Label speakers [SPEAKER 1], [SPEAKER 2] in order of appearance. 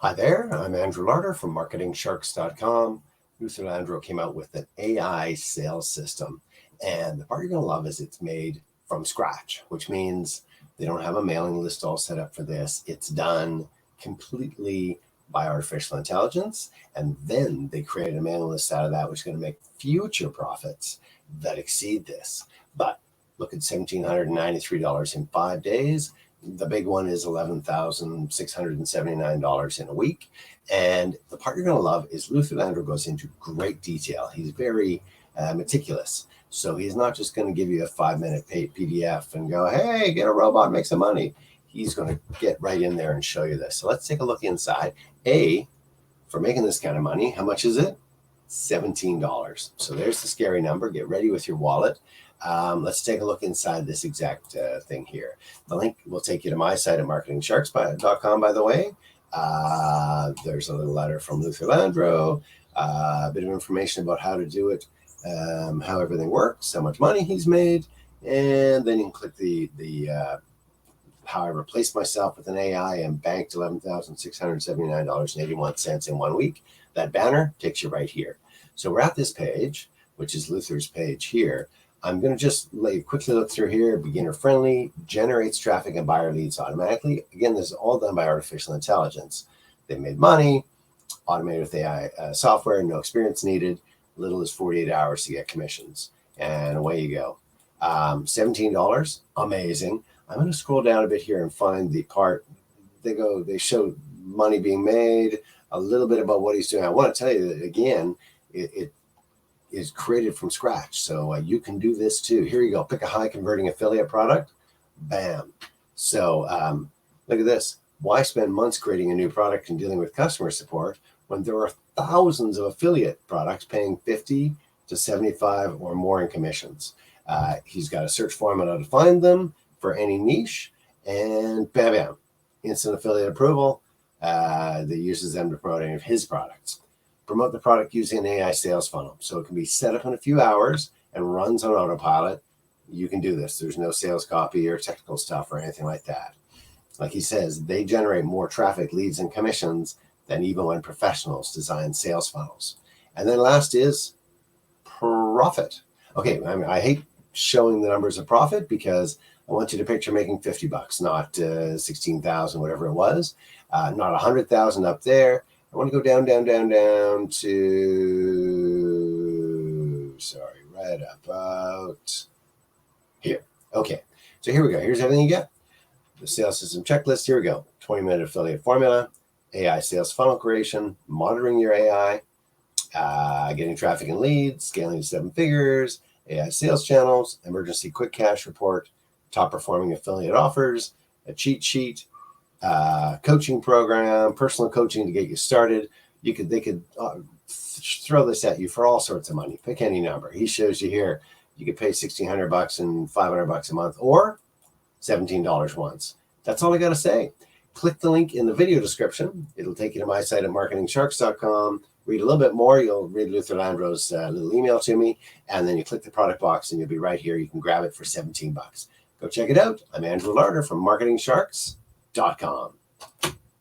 [SPEAKER 1] Hi there, I'm Andrew Larder from marketingsharks.com. Luther Landro came out with an AI sales system, and the part you're going to love is it's made from scratch, which means they don't have a mailing list all set up for this. It's done completely by artificial intelligence, and then they created a mailing list out of that, which is going to make future profits that exceed this. But look at $1,793 in 5 days. The big one is $11,679 in a week. And the part you're going to love is Luther Landro goes into great detail. He's very meticulous. So he's not just going to give you a 5-minute PDF and go, hey, get a robot, make some money. He's going to get right in there and show you this. So let's take a look inside. For making this kind of money, how much is it? $17. So there's the scary number. Get ready with your wallet. Let's take a look inside this exact thing here. The link will take you to my site at marketingsharks.com, by the way. There's a little letter from Luther Landro, a bit of information about how to do it, how everything works, how much money he's made, and then you can click the how I replaced myself with an AI and banked $11,679.81 in 1 week. That banner takes you right here. So we're at this page, which is Luther's page here. I'm going to just let you quickly look through here. Beginner friendly, generates traffic and buyer leads automatically. Again, this is all done by artificial intelligence. They made money, automated with AI software, no experience needed. Little as 48 hours to get commissions. And away you go. $17, amazing. I'm going to scroll down a bit here and find the part. They show money being made, a little bit about what he's doing. I want to tell you that, again, it is created from scratch. So you can do this too. Here you go. Pick a high converting affiliate product. Bam. So look at this. Why spend months creating a new product and dealing with customer support when there are thousands of affiliate products paying 50 to 75 or more in commissions? He's got a search formula to find them for any niche, and bam, bam, instant affiliate approval that uses them to promote any of his products. Promote the product using an AI sales funnel. So it can be set up in a few hours and runs on autopilot. You can do this. There's no sales copy or technical stuff or anything like that. Like he says, they generate more traffic, leads, and commissions than even when professionals design sales funnels. And then last is profit. Okay, I hate showing the numbers of profit because I want you to picture making $50, not 16,000, whatever it was, not 100,000 up there. I want to go down to, right about here. Okay, so here we go. Here's everything you get. The sales system checklist. Here we go. 20-minute affiliate formula, AI sales funnel creation, monitoring your AI, getting traffic and leads, scaling to 7 figures, AI sales channels, emergency quick cash report, top performing affiliate offers, a cheat sheet, coaching program, personal coaching to get you started. They could throw this at you for all sorts of money. Pick any number. He shows you here. You could pay $1,600 and $500 a month, or $17 once. That's all I got to say. Click the link in the video description. It'll take you to my site at marketingsharks.com. Read a little bit more. You'll read Luther Landro's little email to me, and then you click the product box, and you'll be right here. You can grab it for $17. Go check it out. I'm Andrew Larder from marketingsharks.com.